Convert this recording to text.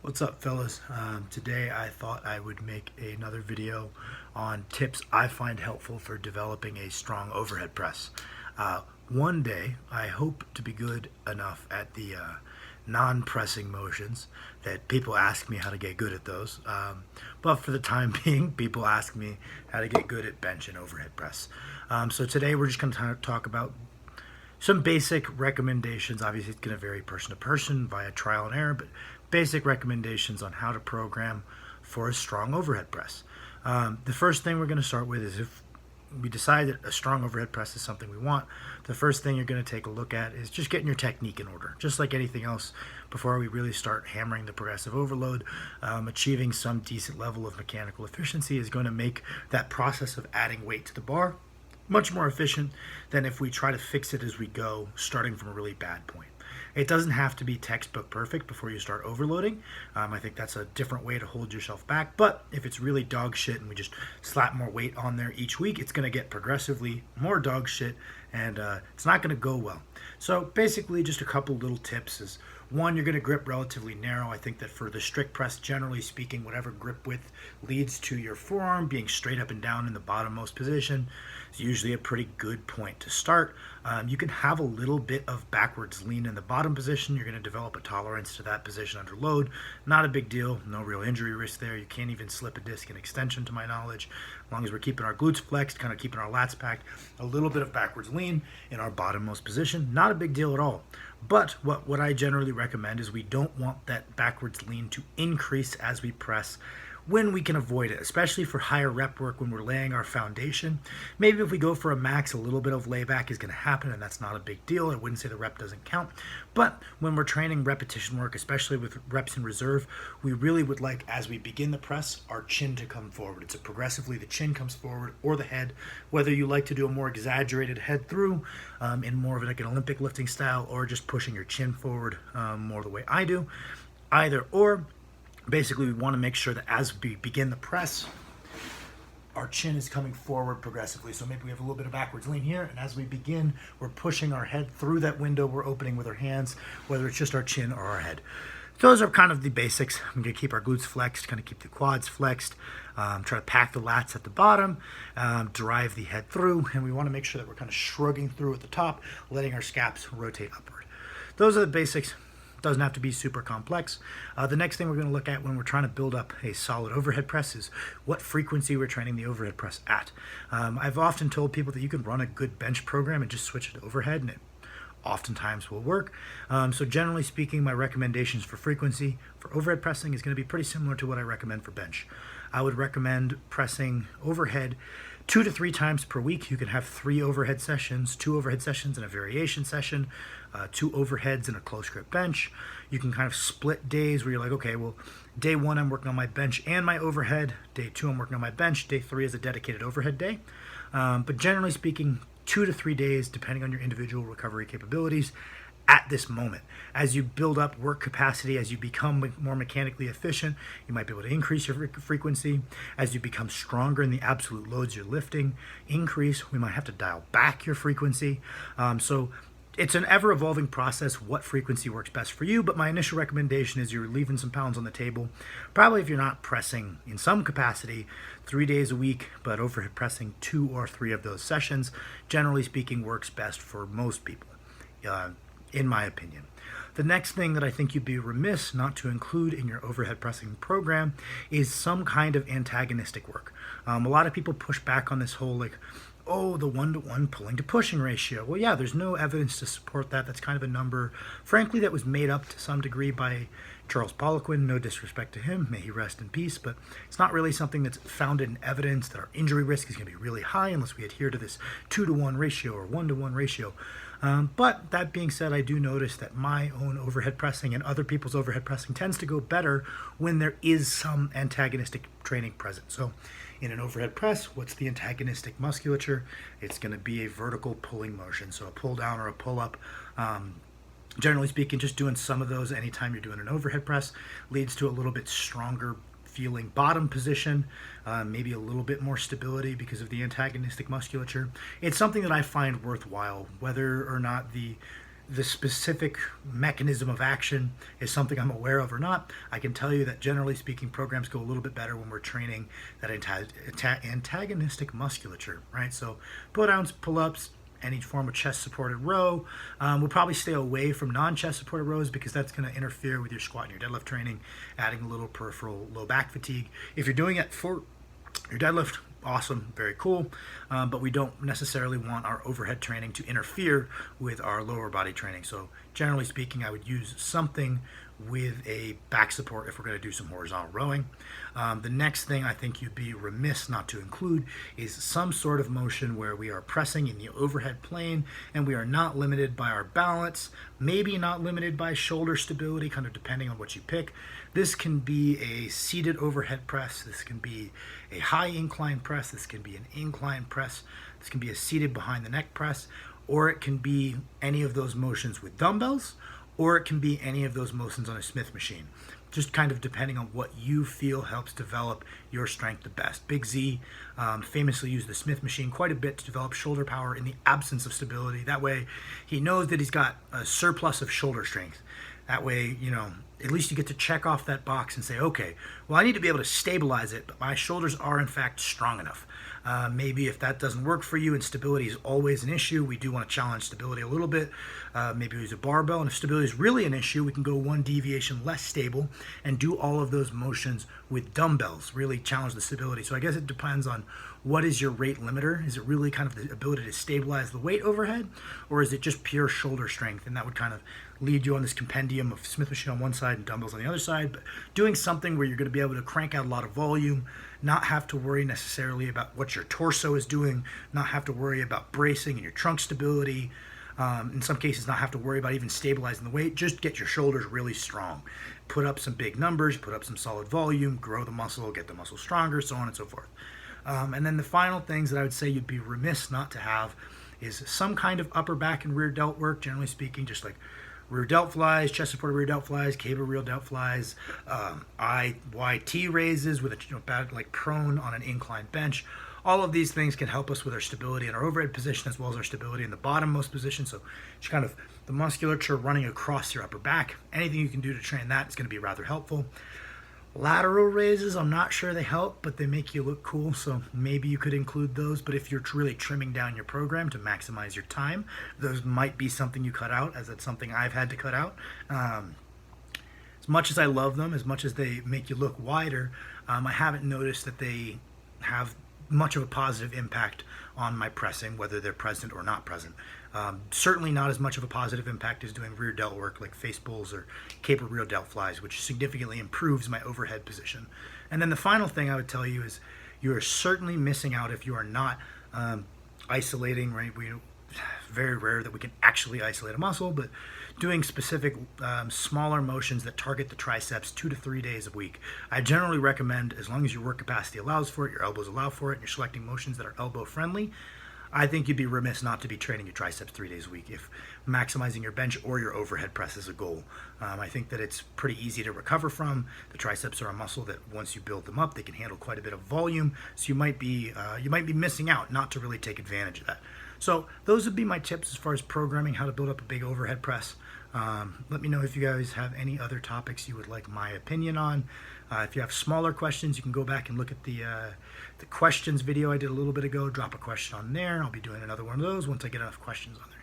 What's up, fellas? Today I thought I would make another video on tips I find helpful for developing a strong overhead press. One day I hope to be good enough at the non-pressing motions that people ask me how to get good at those. But for the time being, people ask me how to get good at bench and overhead press. So today we're just going to talk about some basic recommendations. Obviously, it's going to vary person to person via trial and error, but basic recommendations on how to program for a strong overhead press. The first thing we're going to start with is if we decide that a strong overhead press is something we want, the first thing you're going to take a look at is just getting your technique in order. Just like anything else, before we really start hammering the progressive overload, achieving some decent level of mechanical efficiency is going to make that process of adding weight to the bar much more efficient than if we try to fix it as we go, starting from a really bad point. It doesn't have to be textbook perfect before you start overloading. I think that's a different way to hold yourself back. But if it's really dog shit and we just slap more weight on there each week, it's going to get progressively more dog shit and it's not going to go well. So basically just a couple little tips is, one, you're going to grip relatively narrow. I think that for the strict press, generally speaking, whatever grip width leads to your forearm being straight up and down in the bottommost position is usually a pretty good point to start. You can have a little bit of backwards lean in the bottom position. You're going to develop a tolerance to that position under load. Not a big deal. No real injury risk there. You can't even slip a disc in extension to my knowledge. As long as we're keeping our glutes flexed, kind of keeping our lats packed, a little bit of backwards lean in our bottommost position. Not a big deal at all. But what I generally recommend is we don't want that backwards lean to increase as we press when we can avoid it, especially for higher rep work when we're laying our foundation. Maybe if we go for a max, a little bit of layback is going to happen, and that's not a big deal. I wouldn't say the rep doesn't count. But when we're training repetition work, especially with reps in reserve, we really would like, as we begin the press, our chin to come forward. It's progressively the chin comes forward or the head, whether you like to do a more exaggerated head through in more of like an Olympic lifting style, or just pushing your chin forward more the way I do. Either or. Basically, we want to make sure that as we begin the press, our chin is coming forward progressively. So maybe we have a little bit of backwards lean here, and as we begin, we're pushing our head through that window we're opening with our hands, whether it's just our chin or our head. Those are kind of the basics. I'm going to keep our glutes flexed, kind of keep the quads flexed, try to pack the lats at the bottom, drive the head through, and we want to make sure that we're kind of shrugging through at the top, letting our scaps rotate upward. Those are the basics. Doesn't have to be super complex. The next thing we're going to look at when we're trying to build up a solid overhead press is what frequency we're training the overhead press at. I've often told people that you can run a good bench program and just switch it to overhead, and it oftentimes will work. So generally speaking, my recommendations for frequency for overhead pressing is going to be pretty similar to what I recommend for bench. I would recommend pressing overhead 2 to 3 times per week. You can have 3 overhead sessions, 2 overhead sessions and a variation session, 2 overheads and a close grip bench. You can kind of split days where you're like, okay, well, day 1 I'm working on my bench and my overhead. Day 2 I'm working on my bench. Day 3 is a dedicated overhead day. But generally speaking, 2 to 3 days, depending on your individual recovery capabilities at this moment. As you build up work capacity, as you become more mechanically efficient, you might be able to increase your frequency. As you become stronger in the absolute loads you're lifting, increase. We might have to dial back your frequency. So it's an ever-evolving process what frequency works best for you, but my initial recommendation is you're leaving some pounds on the table. Probably if you're not pressing in some capacity 3 days a week, but overhead pressing 2 or 3 of those sessions, generally speaking, works best for most people. In my opinion. The next thing that I think you'd be remiss not to include in your overhead pressing program is some kind of antagonistic work. A lot of people push back on this whole like, oh, the 1-to-1 pulling to pushing ratio. Well, yeah, there's no evidence to support that. That's kind of a number, frankly, that was made up to some degree by Charles Poliquin. No disrespect to him, may he rest in peace, but it's not really something that's founded in evidence that our injury risk is going to be really high unless we adhere to this 2-to-1 ratio or 1-to-1 ratio. But that being said, I do notice that my own overhead pressing and other people's overhead pressing tends to go better when there is some antagonistic training present. So in an overhead press, what's the antagonistic musculature? It's going to be a vertical pulling motion, so a pull down or a pull up. Generally speaking, just doing some of those anytime you're doing an overhead press leads to a little bit stronger feeling bottom position, maybe a little bit more stability because of the antagonistic musculature. It's something that I find worthwhile, whether or not the the specific mechanism of action is something I'm aware of or not. I can tell you that generally speaking, programs go a little bit better when we're training that antagonistic musculature, right? So pull downs, pull ups, any form of chest supported row. We'll probably stay away from non-chest supported rows because that's going to interfere with your squat and your deadlift training, adding a little peripheral low back fatigue. If you're doing it for your deadlift, awesome, very cool, but we don't necessarily want our overhead training to interfere with our lower body training. So generally speaking, I would use something with a back support if we're going to do some horizontal rowing. The next thing I think you'd be remiss not to include is some sort of motion where we are pressing in the overhead plane and we are not limited by our balance, maybe not limited by shoulder stability, kind of depending on what you pick. This can be a seated overhead press, this can be a high incline press, this can be an incline press, this can be a seated behind the neck press, or it can be any of those motions with dumbbells, or it can be any of those motions on a Smith machine. Just kind of depending on what you feel helps develop your strength the best. Big Z famously used the Smith machine quite a bit to develop shoulder power in the absence of stability. That way he knows that he's got a surplus of shoulder strength. That way, you know, at least you get to check off that box and say, okay, well, I need to be able to stabilize it, but my shoulders are in fact strong enough. Maybe if that doesn't work for you and stability is always an issue, we do want to challenge stability a little bit. Maybe use a barbell, and if stability is really an issue, we can go one deviation less stable and do all of those motions with dumbbells, really challenge the stability. So I guess it depends on what is your rate limiter. Is it really kind of the ability to stabilize the weight overhead, or is it just pure shoulder strength? And that would kind of lead you on this compendium of Smith machine on one side and dumbbells on the other side, but doing something where you're going to be able to crank out a lot of volume, not have to worry necessarily about what your torso is doing, not have to worry about bracing and your trunk stability, in some cases not have to worry about even stabilizing the weight, just get your shoulders really strong. Put up some big numbers, put up some solid volume, grow the muscle, get the muscle stronger, so on and so forth. And then the final things that I would say you'd be remiss not to have is some kind of upper back and rear delt work, generally speaking, just like rear delt flies, chest supported rear delt flies, cable rear delt flies, IYT raises with a bad like prone on an inclined bench. All of these things can help us with our stability in our overhead position as well as our stability in the bottommost position. So it's kind of the musculature running across your upper back. Anything you can do to train that is going to be rather helpful. Lateral raises, I'm not sure they help, but they make you look cool, so maybe you could include those. But if you're really trimming down your program to maximize your time, those might be something you cut out, as it's something I've had to cut out. As much as I love them, as much as they make you look wider, I haven't noticed that they have much of a positive impact on my pressing, whether they're present or not present. Certainly not as much of a positive impact as doing rear delt work like face pulls or caper rear delt flies, which significantly improves my overhead position. And then the final thing I would tell you is you are certainly missing out if you are not isolating, right? Very rare that we can actually isolate a muscle, but doing specific smaller motions that target the triceps 2 to 3 days a week. I generally recommend, as long as your work capacity allows for it, your elbows allow for it, and you're selecting motions that are elbow friendly, I think you'd be remiss not to be training your triceps 3 days a week if maximizing your bench or your overhead press is a goal. I think that it's pretty easy to recover from. The triceps are a muscle that once you build them up, they can handle quite a bit of volume. So you might be missing out not to really take advantage of that. So those would be my tips as far as programming how to build up a big overhead press. Let me know if you guys have any other topics you would like my opinion on. If you have smaller questions, you can go back and look at the questions video I did a little bit ago. Drop a question on there. I'll be doing another one of those once I get enough questions on there.